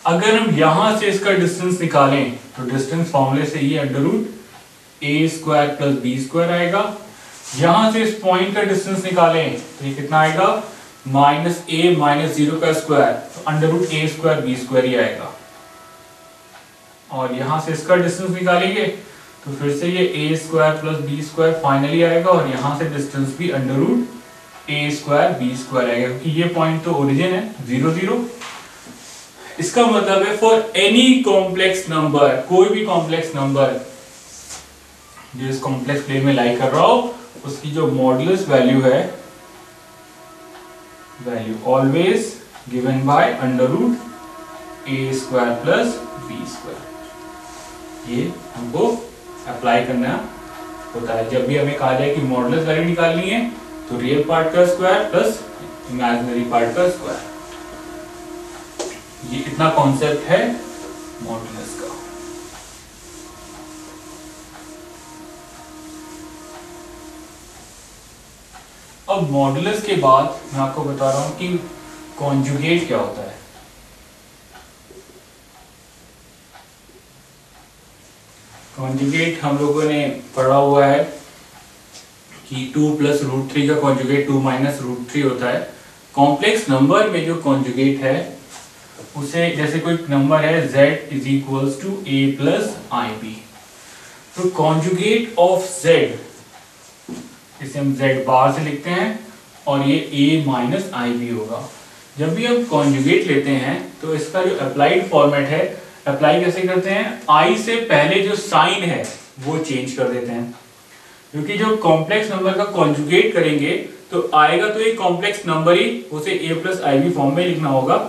अगर हम यहां से इसका डिस्टेंस निकालें तो डिस्टेंस फॉर्मूले से ये अंडर रूट ए स्क्वायर प्लस बी स्क्वायर आएगा। यहां से इस पॉइंट का डिस्टेंस निकालें तो ये कितना आएगा, माइनस ए माइनस 0 का स्क्वायर, तो अंडर रूट ए स्क्वायर बी स्क्वायर ही आएगा। और यहां से इसका डिस्टेंस निकालेंगे तो फिर से ये A square plus B square finally आएगा, और यहां से डिस्टेंस भी अंडर रूट ए स्क्वायर बी स्क्वायर आएगा, क्योंकि ये पॉइंट तो ओरिजिन है 0 0। इसका मतलब है फॉर एनी कॉम्प्लेक्स नंबर, कोई भी कॉम्प्लेक्स नंबर जो इस कॉम्प्लेक्स प्लेन में लाई कर रहा हो, उसकी जो मॉडुलस वैल्यू है, value always given by under root A square plus B square. ये हमको अप्लाई करना होता है जब भी हमें कहा जाए कि मॉडुलस वैल्यू निकालनी है, तो रियल पार्ट का स्क्वायर प्लस इमेजिनरी पार्ट का स्क्वायर। ये इतना कॉन्सेप्ट है मॉडुलस का। अब मॉडुलस के बाद मैं आपको बता रहा हूं कि कॉन्जुगेट क्या होता है। कॉन्जुगेट हम लोगों ने पढ़ा हुआ है कि 2 प्लस रूट 3 का कॉन्जुगेट 2 माइनस रूट 3 होता है। कॉम्प्लेक्स नंबर में जो कॉन्जुगेट है उसे, जैसे कोई नंबर है z is equals to a plus i b, तो कॉन्जुगेट ऑफ z, इसे हम z बार से लिखते हैं, और ये a माइनस आई बी होगा। जब भी हम कॉन्जुगेट लेते हैं तो इसका जो अप्लाइड फॉर्मेट है, अप्लाई कैसे करते हैं, i से पहले जो साइन है वो चेंज कर देते हैं, क्योंकि जो कॉम्प्लेक्स नंबर का कॉन्जुगेट करेंगे तो आएगा तो एक कॉम्प्लेक्स नंबर ही, उसे a plus i b form में लिखना होगा,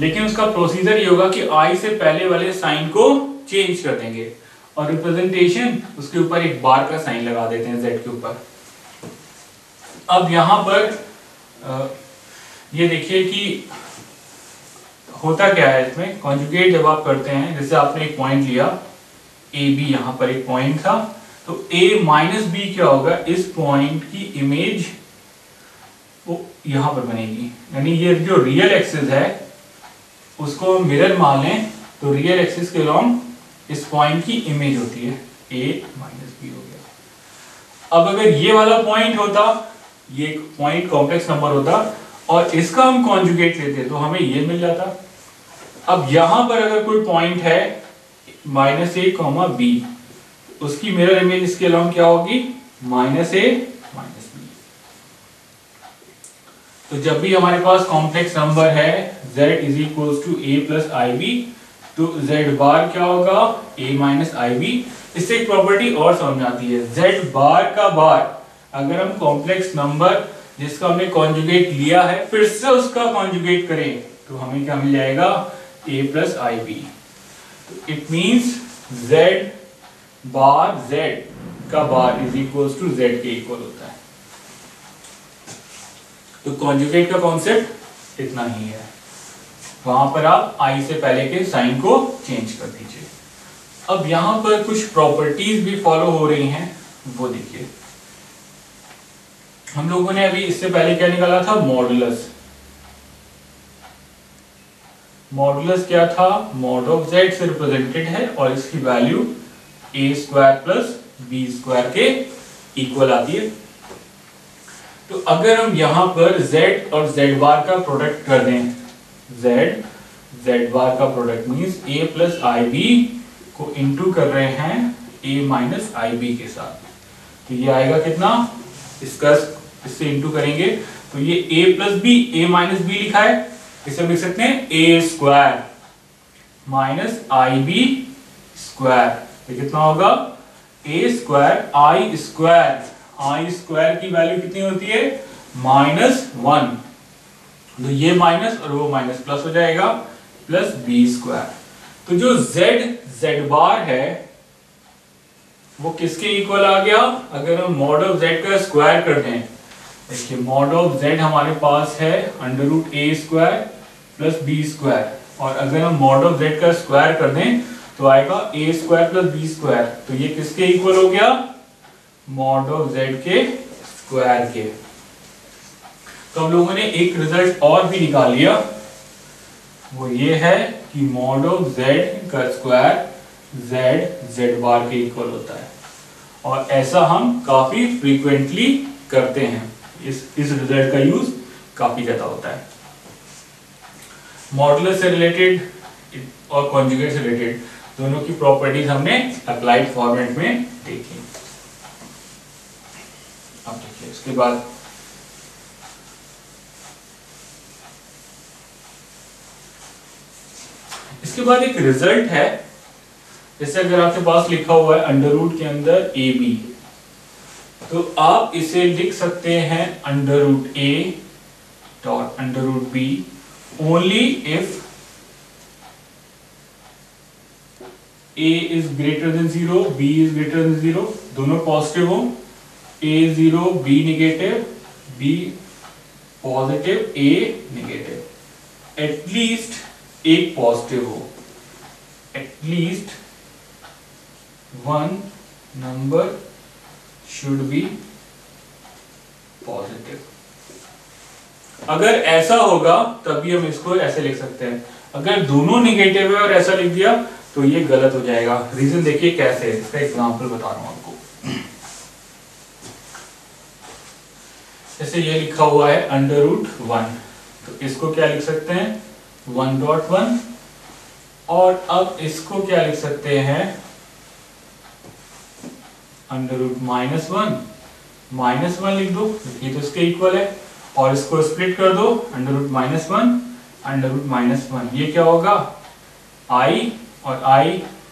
लेकिन उसका प्रोसीजर ये होगा कि i से पहले वाले साइन को चेंज कर देंगे और रिप्रेजेंटेशन उसके ऊपर एक बार का साइन लगा देते हैं z के ऊपर। अब यहां पर ये देखिए कि होता क्या है इसमें, कॉन्जुगेट जब आप करते हैं, जैसे आपने एक पॉइंट लिया ए बी, यहां पर एक पॉइंट था, तो a माइनस बी क्या होगा, इस पॉइंट की इमेज वो यहां पर बनेगी, यानी ये जो रियल एक्सिस है उसको मिरर मान लें, तो रियल एक्सिस के अलॉन्ग इस पॉइंट की इमेज होती है, a माइनस बी हो गया। अब अगर ये वाला पॉइंट होता, ये एक पॉइंट कॉम्प्लेक्स नंबर होता और इसका हम कॉन्जुगेट लेते तो हमें ये मिल जाता। अब यहां पर अगर कोई पॉइंट है माइनस ए कॉमा बी, उसकी मिरर इमेज इसके अलॉन्ग क्या होगी, माइनस ए माइनस बी। तो जब भी हमारे पास कॉम्प्लेक्स नंबर है z is equals to a plus i b, तो z बार क्या होगा, a माइनस आई बी। इससे एक प्रॉपर्टी और समझ आती है, z बार का बार, अगर हम कॉम्प्लेक्स नंबर जिसका हमने कॉन्जुगेट लिया है फिर से उसका कॉन्जुगेट करें तो हमें क्या मिल जाएगा, a plus i b. It means z bar z का bar is equals to z के इक्वल होता है। तो कॉन्जुगेट का कॉन्सेप्ट इतना ही है, वहां पर आप i से पहले के साइन को चेंज कर दीजिए। अब यहां पर कुछ प्रॉपर्टीज भी फॉलो हो रही हैं, वो देखिए। हम लोगों ने अभी इससे पहले क्या निकाला था, मॉडुलस। मॉडुलस क्या था, मॉड ऑफ z से रिप्रेजेंटेड है और इसकी value a square plus B square के इक्वल आती है। तो अगर हम यहां पर z और z बार का प्रोडक्ट कर दें, z बार का product means a plus i b को इंटू कर रहे हैं a माइनस आई बी के साथ, तो ये आएगा कितना, इसका इससे इंटू करेंगे तो ये a plus b, a minus b लिखा है, इसे हम लिख सकते हैं a square minus i b square. ये कितना होगा, a square i square, i square की वैल्यू कितनी होती है, -1, तो ये माइनस और वो माइनस प्लस हो जाएगा, प्लस बी स्क्वायर। तो जो z बार है वो किसके इक्वल आ गया, अगर हम मॉड ऑफ z का स्क्वायर कर दें, देखिए मॉड ऑफ z हमारे पास है अंडर रूट ए स्क्वायर प्लस बी स्क्वायर, और अगर हम मॉड ऑफ z का स्क्वायर कर दें तो आएगा ए स्क्वायर प्लस बी स्क्वायर, तो ये किसके इक्वल हो गया, मॉड ऑफ z के स्क्वायर के। तो हम लोगों ने एक रिजल्ट और भी निकाल लिया, वो ये है कि मॉड ऑफ z का स्क्वायर z बार के इक्वल होता है, और ऐसा हम काफी फ्रीक्वेंटली करते हैं। इस रिजल्ट का यूज काफी ज्यादा होता है। मॉडुलस से रिलेटेड और कॉन्जुगेट से रिलेटेड दोनों की प्रॉपर्टीज हमने अप्लाइड फॉर्मेट में देखी। अब देखिए इसके बाद एक रिजल्ट है। जैसे अगर आपके पास लिखा हुआ है अंडर रूट के अंदर ए बी, तो आप इसे लिख सकते हैं under root a dot under root b only if a is greater than 0, b is greater than 0, दोनों पॉजिटिव हो, a 0, b negative, b positive, a negative, at least एक पॉजिटिव हो, at least one number should be positive. अगर ऐसा होगा तभी हम इसको ऐसे लिख सकते हैं। अगर दोनों नेगेटिव है और ऐसा लिख दिया तो ये गलत हो जाएगा। रीजन देखिए कैसे, इसका एग्जांपल बता रहा हूं आपको। जैसे ये लिखा हुआ है अंडर रूट 1, तो इसको क्या लिख सकते हैं 1.1, और अब इसको क्या लिख सकते हैं अंडर रूट -1 लिख दो, ये तो इसके इक्वल है, और इसको स्प्लिट कर दो अंडर रूट -1 अंडर रूट -1, ये क्या होगा i और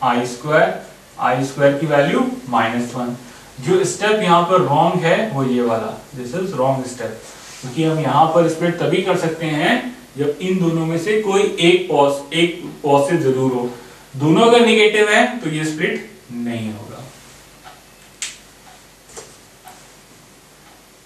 i स्क्वायर की वैल्यू -1। जो स्टेप यहाँ पर रॉन्ग है वो ये वाला, दिस इज रॉन्ग स्टेप, क्योंकि हम यहाँ पर स्प्लिट तभी कर सकते हैं जब इन दोनों में से कोई एक पॉजिटिव जरूर हो। दोनों अगर निगेटिव है तो ये स्प्लिट नहीं होगा,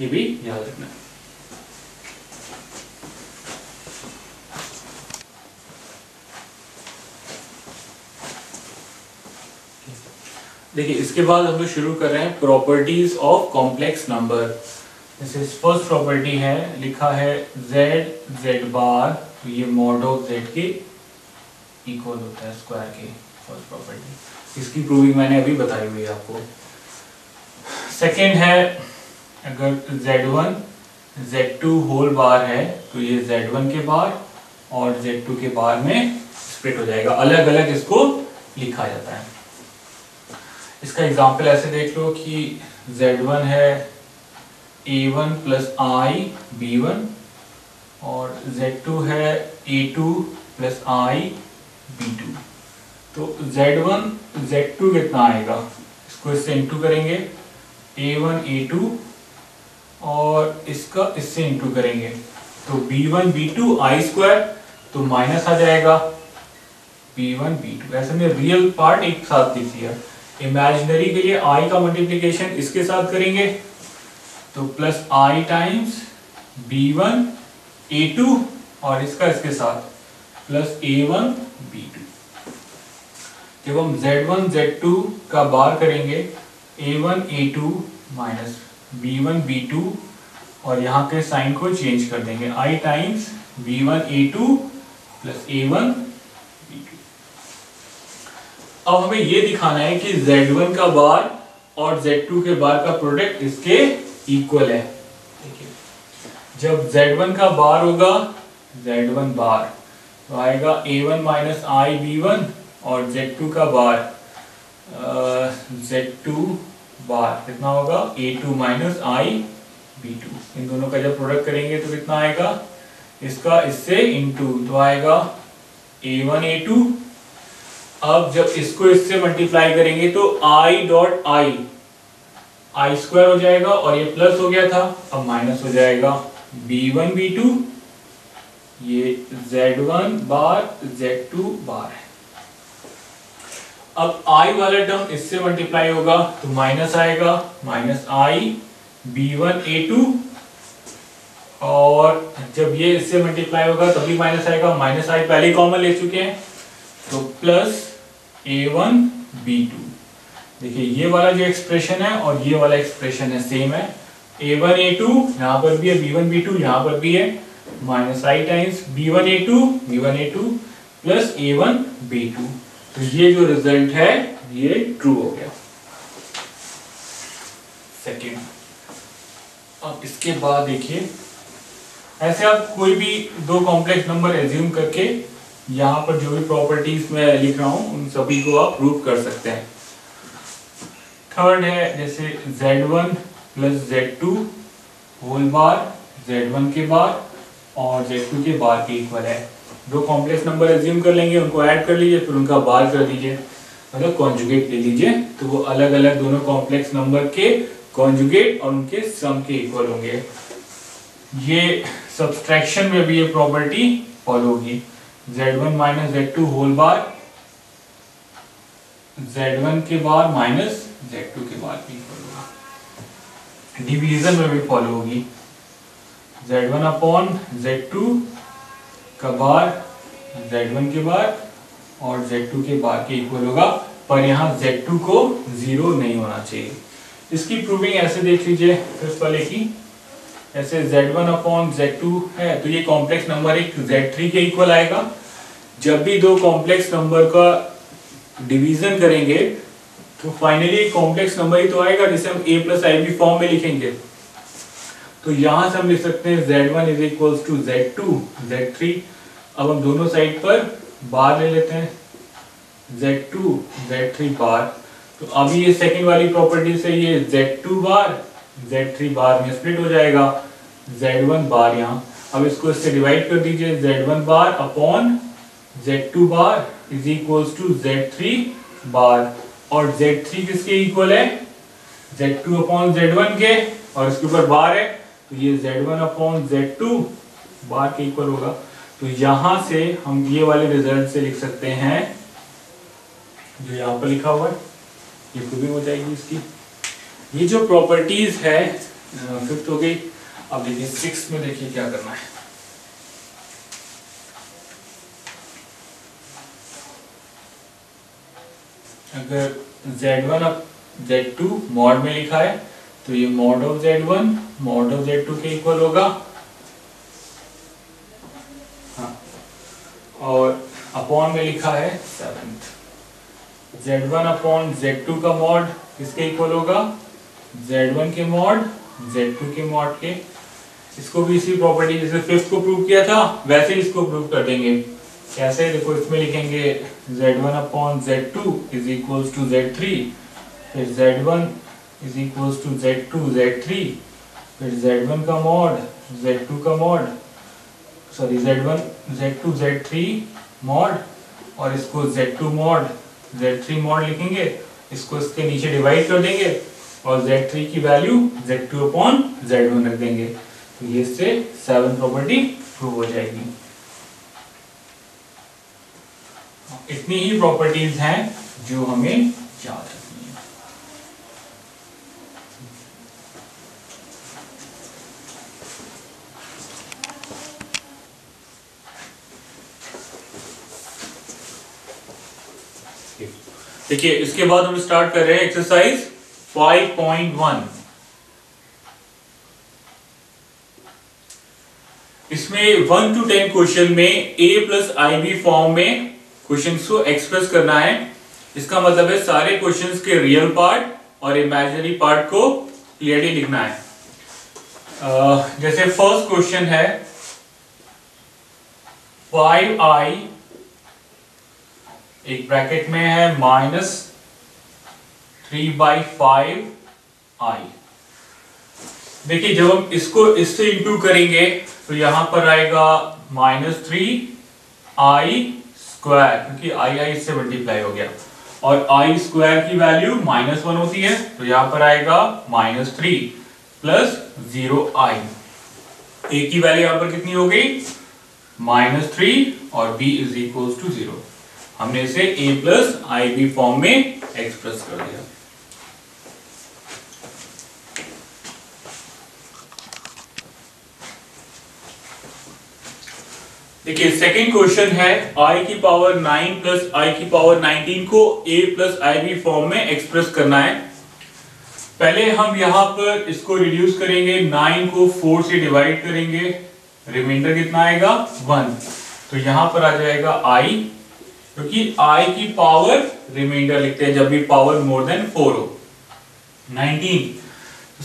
ये भी याद रखना। देखिए इसके बाद हम लोग शुरू कर रहे हैं प्रॉपर्टीज ऑफ कॉम्प्लेक्स नंबर। जैसे फर्स्ट प्रॉपर्टी है, लिखा है z बार, तो ये मॉड ऑफ z के इक्वल होता है स्क्वायर के, फर्स्ट प्रॉपर्टी। इसकी प्रूविंग मैंने अभी बताई हुई है आपको। सेकेंड है, अगर z1 z2 होल बार है तो ये z1 के बार और z2 के बार में स्प्लिट हो जाएगा, अलग अलग इसको लिखा जाता है। इसका एग्जाम्पल ऐसे देख लो कि z1 है a1 प्लस i b1 और z2 है a2 प्लस i b2। तो z1 z2 कितना आएगा, इसको इससे इंटू करेंगे, a1 a2 और इसका इससे इंटू करेंगे, तो b1 b2 i स्क्वायर, तो माइनस आ जाएगा b1 b2। ऐसे में रियल पार्ट एक साथ लिख दिया। इमेजिनरी के लिए i का मल्टीप्लिकेशन इसके साथ करेंगे तो plus i times b1 a2 और इसका इसके साथ प्लस a1 b2। जब हम z1 z2 का बार करेंगे a1 a2 minus b1 b2 और यहाँ के साइन को चेंज कर देंगे, i times b1 a2 plus a1 b2। अब हमें ये दिखाना है कि z1 का बार और z2 के बार का प्रोडक्ट इसके इक्वल है। देखिए जब z1 का बार होगा z1 बार तो आएगा a1 माइनस i b1 और z2 का बार z2 बार कितना होगा a2 माइनस i b2। इन दोनों का जब प्रोडक्ट करेंगे तो कितना आएगा, इसका इससे इंटू, तो आएगा a1 a2। अब जब इसको इससे मल्टीप्लाई करेंगे तो i डॉट i स्क्वायर हो जाएगा और ये प्लस हो गया था, अब माइनस हो जाएगा b1 b2, ये z1 बार z2 बार है। अब i वाला टर्म इससे मल्टीप्लाई होगा तो माइनस आएगा, माइनस i b1 a2, और जब ये इससे मल्टीप्लाई होगा तभी माइनस आएगा, माइनस i पहले कॉमन ले चुके हैं तो प्लस a1 b2। देखिए ये वाला जो एक्सप्रेशन है और ये वाला एक्सप्रेशन है सेम है, a1 a2 यहाँ पर भी है, b1 b2 यहाँ पर भी है, minus i times b1 a2 plus A1 B2। तो ये जो रिजल्ट है ये ट्रू हो गया। सेकेंड, अब इसके बाद देखिए, ऐसे आप कोई भी दो कॉम्प्लेक्स नंबर एज्यूम करके यहाँ पर जो भी प्रॉपर्टीज मैं लिख रहा हूँ उन सभी को आप प्रूव कर सकते हैं। थर्ड है जैसे Z1 plus Z2 whole bar Z1 के बार और Z2 के बार के इक्वल है। दो कॉम्प्लेक्स नंबर एज्यूम कर लेंगे, उनको ऐड कर लीजिए, फिर उनका बार कर दीजिए, मतलब कॉन्जुगेट ले लीजिए, तो वो अलग अलग दोनों कॉम्प्लेक्स नंबर के कॉन्जुगेट और उनके सम के इक्वल होंगे। ये सब्सट्रैक्शन में भी ये प्रॉपर्टी फॉलो होगी। Z1 minus Z2 whole bar Z1 के बार माइनस Z2 के बार भी फॉलो होगी। डिवीजन में भी फॉलो होगी। Z1 अपॉन Z2 का बार Z1 के बार और Z2 के बार के इक्वल होगा, पर यहाँ Z2 को 0 नहीं होना चाहिए। इसकी प्रूविंग ऐसे देख लीजिए फिफ्थ वाले की, ऐसे Z1 अपॉन Z2 है तो ये कॉम्प्लेक्स नंबर एक Z3 के इक्वल आएगा। जब भी दो कॉम्प्लेक्स नंबर का डिवीजन करेंगे तो फाइनली कॉम्प्लेक्स नंबर ही तो आएगा जिसे हम a प्लस IB फॉर्म में लिखेंगे। तो यहां से हम लिख सकते हैं Z1 is equal to Z2 Z3। अब हम दोनों साइड पर बार ले लेते हैं, Z2 Z3 बार। तो अभी ये सेकंड वाली प्रॉपर्टी से ये Z2 बार Z3 बार में स्प्लिट हो जाएगा, Z1 बार यहाँ। अब इसको इससे डिवाइड कर दीजिए, Z1 bar upon Z2 bar is equal to Z3 bar. और Z3 किसके इक्वल है? Z2 अपॉन Z1 के, और इसके ऊपर बार है तो ये Z1 अपॉन Z2 बार के इक्वल होगा। तो यहां से हम ये वाले रिजल्ट से लिख सकते हैं जो यहाँ पर लिखा हुआ है, ये प्रूविंग हो जाएगी इसकी। ये जो प्रॉपर्टीज है फिफ्थ हो गई। अब देखिए सिक्स्थ में देखिए क्या करना है। अगर Z1 अब Z2 मॉड में लिखा है तो ये mod of Z1 mod of Z2 के इक्वल होगा। हाँ, और अपॉन में लिखा है सेवेंथ, Z1 अपॉन Z2 का मॉड किसके इक्वल होगा? Z1 के मॉड Z2 के मॉड के। इसको भी इसी प्रॉपर्टी जैसे फिफ्थ को प्रूव किया था वैसे इसको प्रूव कर देंगे। कैसे? देखो इसमें लिखेंगे Z1 upon Z2 is equals to Z3, फिर Z1 is equals to Z2 Z3, फिर Z1 का मॉड Z2 का mod, sorry Z1 Z2 Z3 mod, और इसको Z2 मॉड Z3 मॉड लिखेंगे, इसको इसके नीचे डिवाइड कर देंगे और Z3 की वैल्यू Z2 अपॉन Z1 रख देंगे। तो ये इससे 7 प्रॉपर्टी प्रूव हो जाएगी। इतनी ही प्रॉपर्टीज हैं जो हमें याद रखनी है। देखिए इसके बाद हम स्टार्ट कर रहे हैं एक्सरसाइज 5.1। इसमें 1 to 10 क्वेश्चन में a प्लस IB फॉर्म में क्वेश्चंस को एक्सप्रेस करना है। इसका मतलब है सारे क्वेश्चंस के रियल पार्ट और इमेजिनरी पार्ट को क्लियरली लिखना है। जैसे फर्स्ट क्वेश्चन है 5i एक ब्रैकेट में है माइनस 3/5i। देखिए जब हम इसको इससे इंटू करेंगे तो यहां पर आएगा -3i स्क्वायर, क्योंकि i इससे मल्टीप्लाई हो गया, और i स्क्वायर की वैल्यू -1 होती है तो यहां पर आएगा -3 प्लस 0i। a की वैल्यू यहां पर कितनी हो गई? -3 और b इज इक्वल टू 0। हमने इसे a प्लस IB फॉर्म में एक्सप्रेस कर दिया। देखिए सेकंड क्वेश्चन है i की पावर 9 प्लस i की पावर 19 को a प्लस IB फॉर्म में एक्सप्रेस करना है। पहले हम यहां पर इसको रिड्यूस करेंगे, 9 को 4 से डिवाइड करेंगे, रिमाइंडर कितना आएगा? 1। तो यहां पर आ जाएगा i क्योंकि i की पावर रिमाइंडर लिखते हैं जब भी पावर मोर देन 4 हो। 19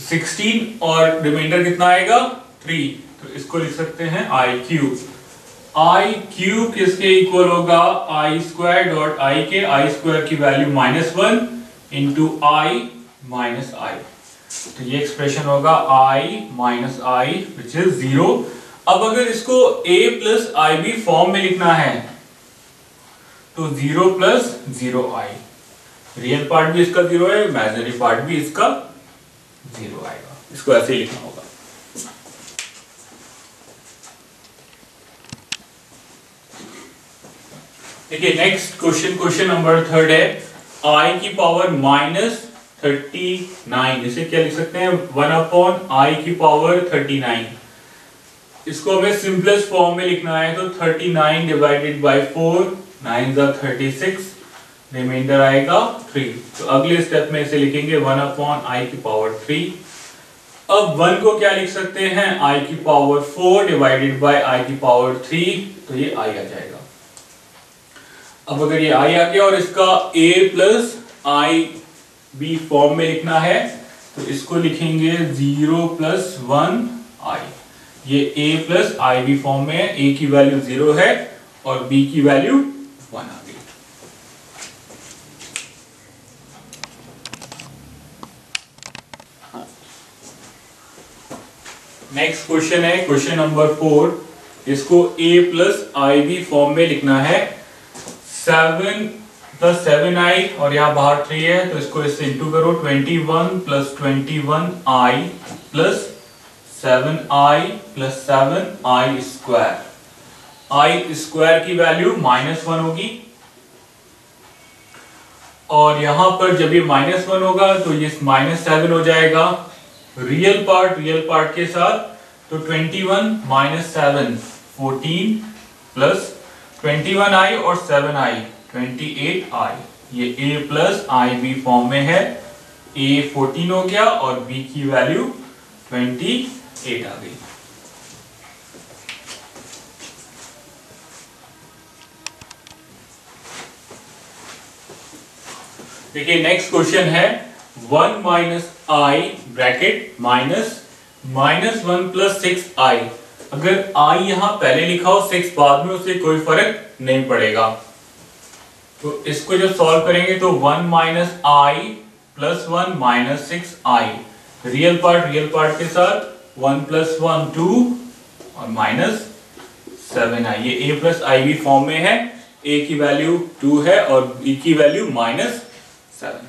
16 और रिमाइंडर कितना आएगा 3, तो इसको लिख सकते हैं i क्यूब किसके इक्वल होगा i स्क्वायर डॉट i के, i स्क्वायर की value -1 into i minus i, तो ये एक्सप्रेशन होगा i minus i which is 0। अब अगर इसको a प्लस ib फॉर्म में लिखना है तो 0 प्लस 0i, रियल पार्ट भी इसका 0 है, इमेजिनरी पार्ट भी इसका 0 आएगा, इसको ऐसे ही लिखना होगा। देखिए नेक्स्ट क्वेश्चन नंबर 3 है i की पावर -39, इसे क्या लिख सकते हैं 1/i की पावर 39। इसको हमें सिंपलेस्ट फॉर्म में लिखना है तो 39 डिवाइडेड बाय 4, 9 जा 36, रिमाइंडर आएगा 3। तो अगले स्टेप में इसे लिखेंगे 1/i की पावर 3। अब 1 को क्या लिख सकते हैं i की पावर 4 डिवाइडेड बाय i की पावर 3, तो ये i आ जाएगा। अब अगर ये i आ गया और इसका a plus i b form में लिखना है तो इसको लिखेंगे 0 प्लस 1i। ये a plus i b form में है, a की वैल्यू 0 है और b की वैल्यू 1 आ गई। नेक्स्ट क्वेश्चन है क्वेश्चन नंबर 4, इसको a plus i b form में लिखना है। 7 प्लस 7i और यहाँ बाहर 3 है तो इसको इससे इंटू करो, 21 plus 21i plus 7i plus 7i square. i square की वैल्यू -1 होगी और यहां पर जब ये -1 होगा तो ये -7 हो जाएगा रियल पार्ट के साथ। तो 21 - 7 14 प्लस 21i और 7i 28i, ये a प्लस ib फॉर्म में है, a 14 हो गया और b की वैल्यू 28 आ गई। देखिए नेक्स्ट क्वेश्चन है 1 minus i bracket -1 plus 6i। अगर i यहां पहले लिखा हो 6 बाद में, उससे कोई फर्क नहीं पड़ेगा। तो इसको जब सॉल्व करेंगे तो 1 minus i plus 1 minus 6i, real part के साथ 1 प्लस 1 2 और माइनस 7i। ये a plus i b form में है, a की वैल्यू 2 है और b की वैल्यू -7।